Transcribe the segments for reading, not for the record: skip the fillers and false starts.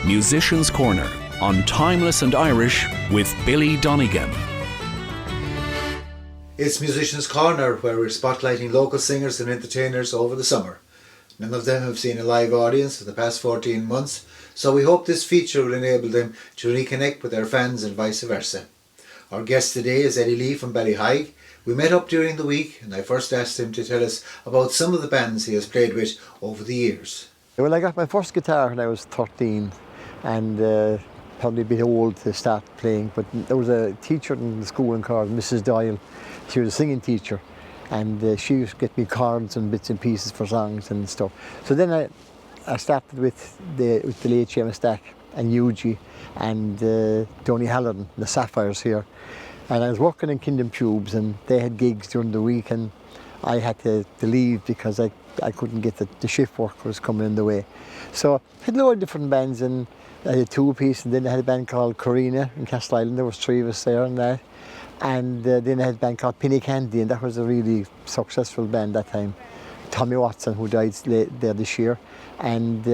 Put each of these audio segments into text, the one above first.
Musician's Corner on Timeless and Irish with Billy Donegan. It's Musician's Corner, where we're spotlighting local singers and entertainers over the summer. None of them have seen a live audience for the past 14 months, so we hope this feature will enable them to reconnect with their fans and vice versa. Our guest today is Eddie Lee from Ballyheigue. We met up during the week and I first asked him to tell us about some of the bands he has played with over the years. Well, I got my first guitar when I was 13 and probably a bit old to start playing, but there was a teacher in the school in Cork, Mrs. Doyle. She was a singing teacher and she used to get me chords and bits and pieces for songs and stuff. So then I started with the late Seamus Stack and Eugene and Tony Halloran, the Sapphires here. And I was working in Kingdom Tubes and they had gigs during the week and I had to leave because I couldn't get the shift work was coming in the way. So I had a lot of different bands and I had a two-piece and then I had a band called Corina in Castle Island. There was three of us there and that. And then I had a band called Penny Candy and that was a really successful band that time. Tommy Watson, who died there this year, and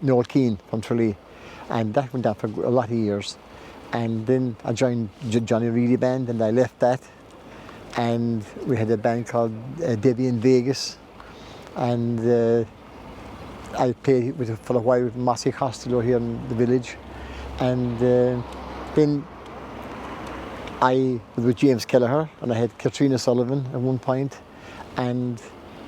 Noel Keane from Tralee. And that went on for a lot of years. And then I joined Johnny Reedy Band and I left that. And we had a band called Debbie in Vegas. And I played for a while with Mossy Costello here in the village. And then I was with James Kelleher and I had Katrina Sullivan at one point. And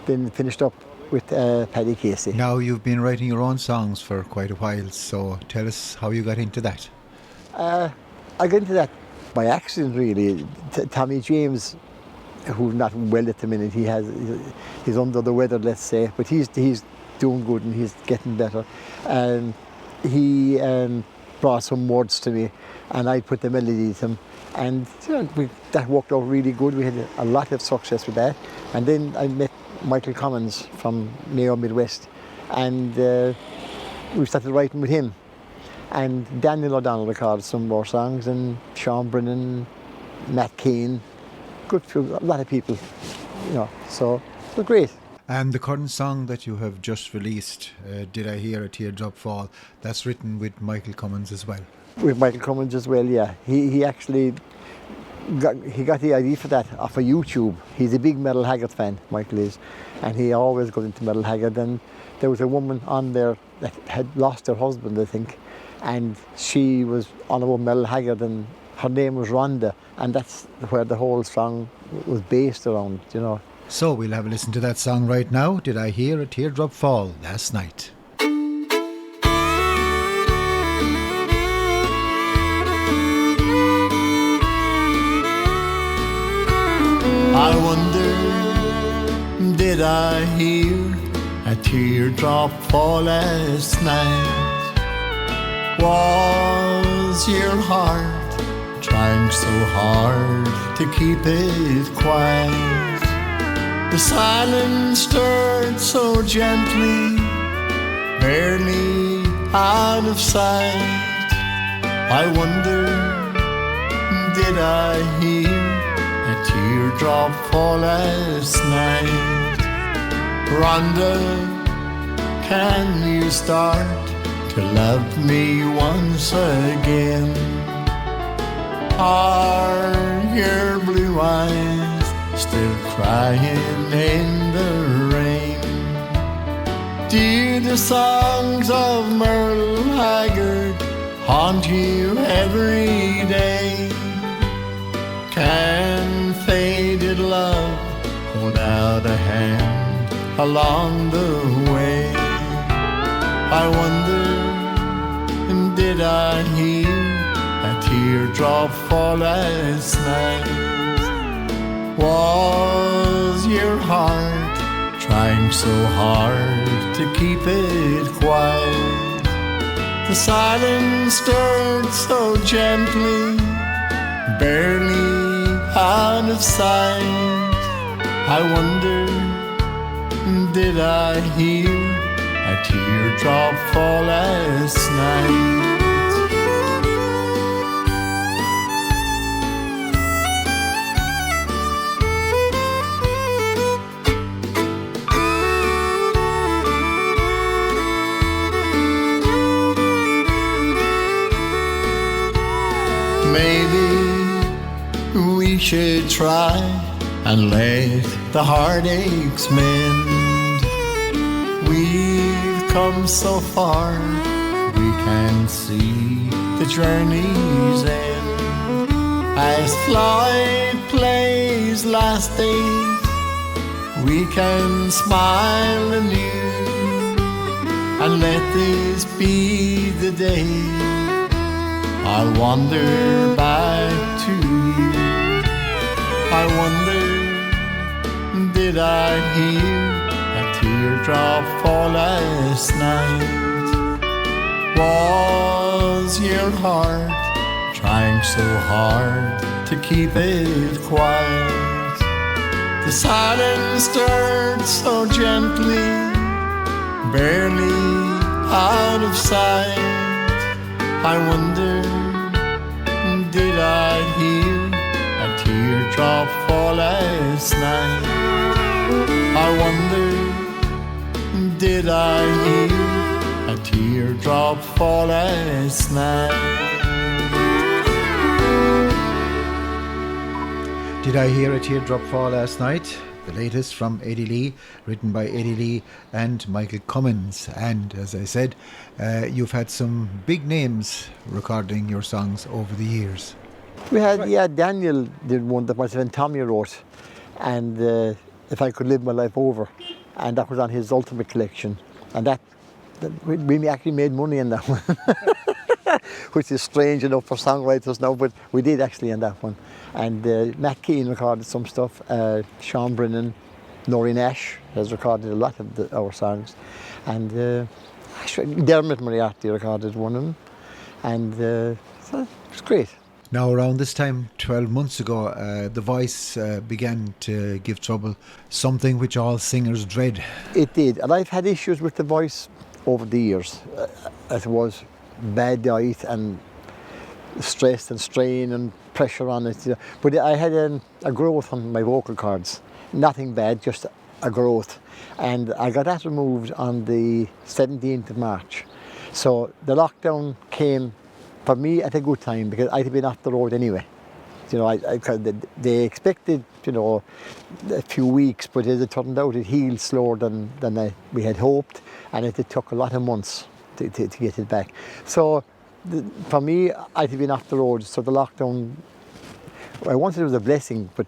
then finished up with Paddy Casey. Now you've been writing your own songs for quite a while, so tell us how you got into that. I got into that by accident, really. Tommy James, who's not well at the minute, he's under the weather, let's say, but he's doing good and he's getting better. And he brought some words to me, and I put the melody to him, and that worked out really good. We had a lot of success with that. And then I met Michael Commons from Mayo Midwest, and we started writing with him. And Daniel O'Donnell recorded some more songs, and Sean Brennan, Matt Keane, a lot of people, so it was great. And the current song that you have just released, Did I Hear a Teardrop Fall, that's written with Michael Cummins as well. With Michael Cummins as well, yeah. He actually got the idea for that off of YouTube. He's a big Metal Haggard fan, Michael is, and he always goes into Metal Haggard. And there was a woman on there that had lost her husband, I think, and she was on about Metal Haggard, and her name was Rhonda, and that's where the whole song was based around, So we'll have a listen to that song right now, Did I Hear a Teardrop Fall Last Night. I wonder, did I hear a teardrop fall last night? Was your heart trying so hard to keep it quiet? The silence stirred so gently, barely out of sight. I wonder, did I hear a teardrop fall last night? Rhonda, can you start to love me once again? Are your blue eyes still crying in the rain? Do the songs of Merle Haggard haunt you every day? Can faded love hold out a hand along the way? I wonder, did I hear a teardrop fall last night? Was your heart trying so hard to keep it quiet? The silence stirred so gently, barely out of sight. I wonder, did I hear a teardrop fall last night? maybe we should try and let the heartaches mend. We've come so far, we can see the journey's end. As Floyd plays last days, we can smile anew and let this be the day I'll wander back to you. I wonder, did I hear a teardrop fall last night? Was your heart trying so hard to keep it quiet? The silence stirred so gently, barely out of sight. I wonder, did I hear a teardrop fall last night? I wonder, did I hear a teardrop fall last night? Did I hear a teardrop fall last night? The latest from Eddie Lee, written by Eddie Lee and Michael Cummins. And as I said, you've had some big names recording your songs over the years. We had, Daniel did one that myself and Tommy wrote, and If I Could Live My Life Over, and that was on his Ultimate Collection, and that we actually made money in that one, which is strange enough for songwriters now, but we did actually in that one. And Matt Keane recorded some stuff, Sean Brennan, Norrie Nash has recorded a lot of our songs, and Dermot Moriarty recorded one of them, and so it was great. Now around this time, 12 months ago, the voice began to give trouble, something which all singers dread. It did, and I've had issues with the voice over the years. It was bad diet and stress and strain and pressure on it. But I had a growth on my vocal cords. Nothing bad, just a growth. And I got that removed on the 17th of March. So the lockdown came for me at a good time because I'd been off the road anyway. They expected, a few weeks, but as it turned out, it healed slower than we had hoped, and it took a lot of months to get it back. So for me, I'd been off the road, so the lockdown, I wanted it was a blessing, but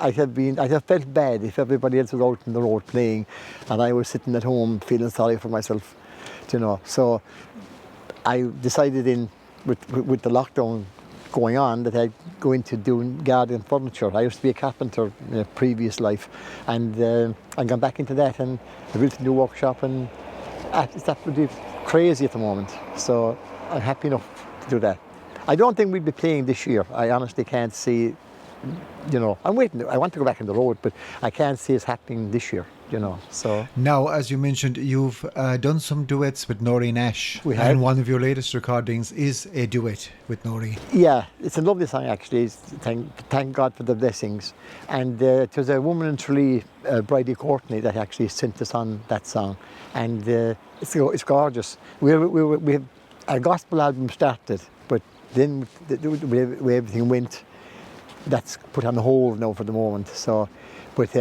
I have felt bad if everybody else was out on the road playing, and I was sitting at home feeling sorry for myself, So I decided with the lockdown going on that I'd go into doing garden furniture. I used to be a carpenter in a previous life, and I got back into that, and I built a new workshop, and it's absolutely crazy at the moment. So I'm happy enough to do that. I don't think we'd be playing this year. I honestly can't see, I'm waiting. I want to go back on the road, but I can't see it happening this year, so. Now, as you mentioned, you've done some duets with Norrie Nash. We have. And one of your latest recordings is a duet with Norrie. Yeah, it's a lovely song actually. Thank God for the blessings. And it was a woman in Tralee, Bridie Courtney, that actually sent us on that song. And it's gorgeous. We have a gospel album started, but then the way everything went, that's put on hold now for the moment. So, but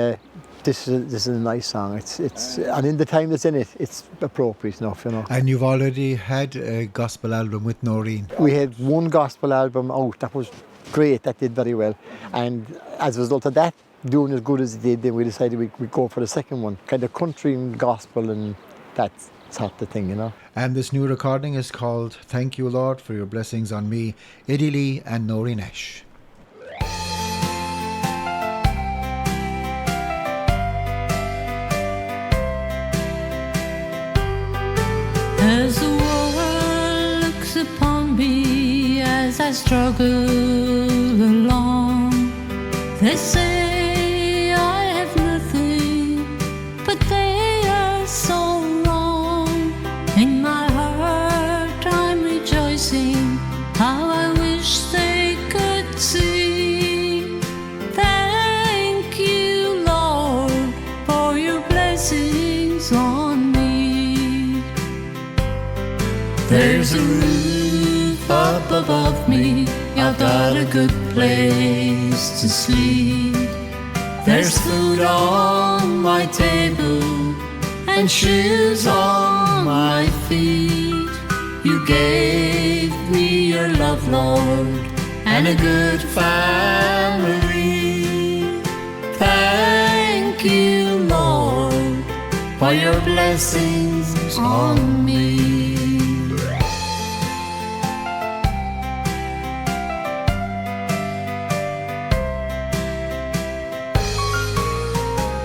this is a nice song. It's and in the time that's in it, it's appropriate enough, And you've already had a gospel album with Noreen. We had one gospel album out. That was great. That did very well. And as a result of that doing as good as it did, then we decided we'd go for the second one, kind of country and gospel, and that's sort of thing, And this new recording is called "Thank You, Lord, for Your Blessings on Me." Eddie Lee and Norrie Nash. As the world looks upon me as I struggle along, they say I have nothing, but they are so wrong. In my heart I'm rejoicing, how I wish they could see. Thank you, Lord, for your blessings on me. There's a roof up above me, a I've got a good place to sleep. There's food on my table and shoes on my feet. You gave me your love, Lord, and a good family. Thank you, Lord, for your blessings on me.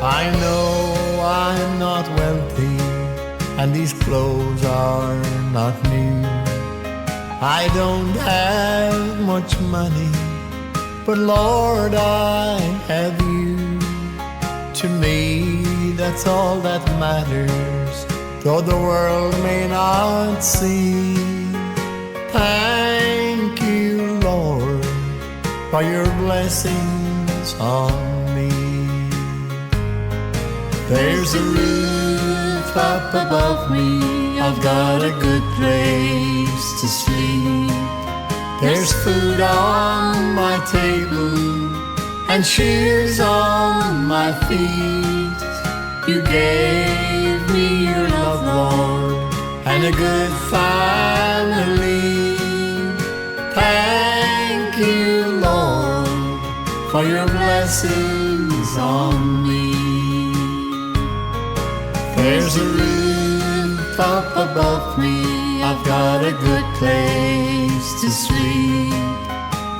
I know I'm not wealthy, and these clothes are not new. I don't have much money, but Lord, I have you. To me, that's all that matters, though the world may not see. Thank you, Lord, for your blessings on me. There's a roof up above me, I've got a good place to sleep. There's food on my table and shoes on my feet. You gave me your love, Lord, and a good family. Thank you, Lord, for your blessings on me. There's a roof up above me, I've got a good place to sleep.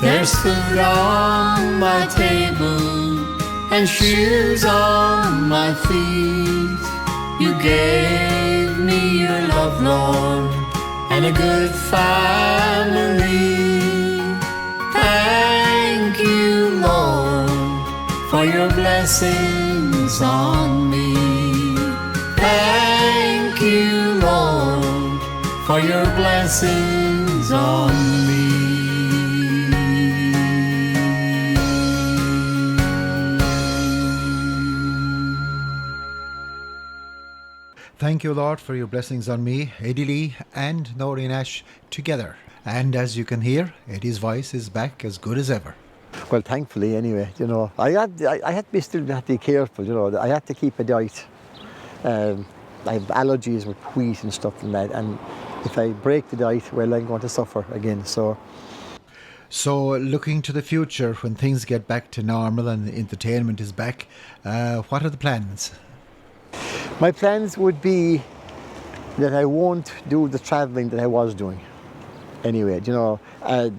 There's food on my table and shoes on my feet. You gave me your love, Lord, and a good family. Thank you, Lord, for your blessings on me. Thank you, Lord, for your blessings on me. Thank you, Lord, for your blessings on me, Eddie Lee and Noreen Ash together. And as you can hear, Eddie's voice is back as good as ever. Well, thankfully, anyway, you know, I had to be still have to be careful, you know, I had to keep a diet. I have allergies with wheat and stuff like that, and if I break the diet, well, I'm going to suffer again. So looking to the future, when things get back to normal and entertainment is back, what are the plans? my plans would be that I won't do the travelling that I was doing. Anyway, you know,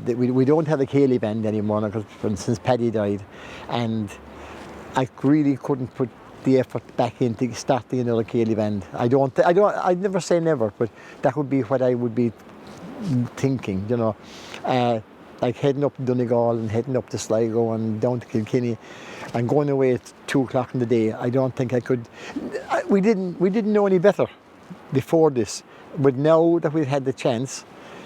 we don't have a Kerry band anymore because since Paddy died, and I really couldn't put the effort back into starting another Kerry band. I'd never say never, but that would be what I would be thinking, you know. Like heading up to Donegan and heading up to Sligo and down to Kilkenny and going away at 2 o'clock in the day. I don't think I could. We didn't know any better before this, but now that we've had the chance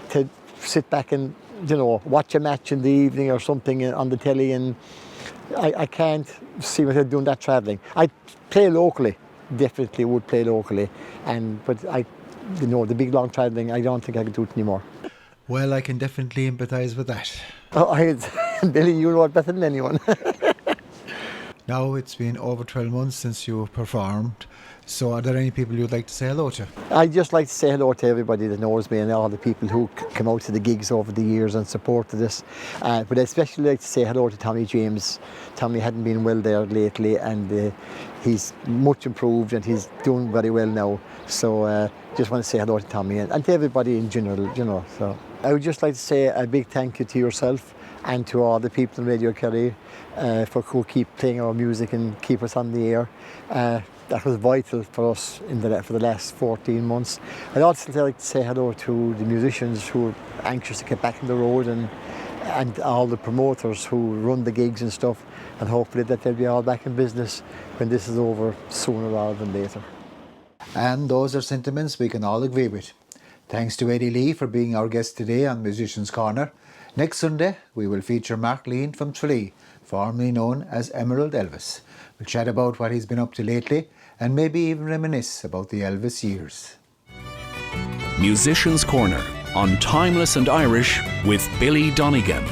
to sit back and, you know, watch a match in the evening or something on the telly, and I can't see myself doing that travelling. I'd play locally, definitely would play locally, but the big long travelling, I don't think I could do it anymore. Well, I can definitely empathise with that. Oh, Billy, you know it better than anyone. Now it's been over 12 months since you performed, so are there any people you'd like to say hello to? I'd just like to say hello to everybody that knows me and all the people who come out to the gigs over the years and supported us. But I'd especially like to say hello to Tommy James. Tommy hadn't been well there lately, and he's much improved and he's doing very well now. So just want to say hello to Tommy and to everybody in general, you know. So I would just like to say a big thank you to yourself and to all the people in Radio Kerry for who keep playing our music and keep us on the air. That was vital for us for the last 14 months. I'd also like to say hello to the musicians who are anxious to get back on the road, and all the promoters who run the gigs and stuff, and hopefully that they'll be all back in business when this is over, sooner rather than later. And those are sentiments we can all agree with. Thanks to Eddie Lee for being our guest today on Musicians Corner. Next Sunday, we will feature Mark Lean from Tralee, formerly known as Emerald Elvis. We'll chat about what he's been up to lately and maybe even reminisce about the Elvis years. Musicians Corner on Timeless and Irish with Billy Donegan.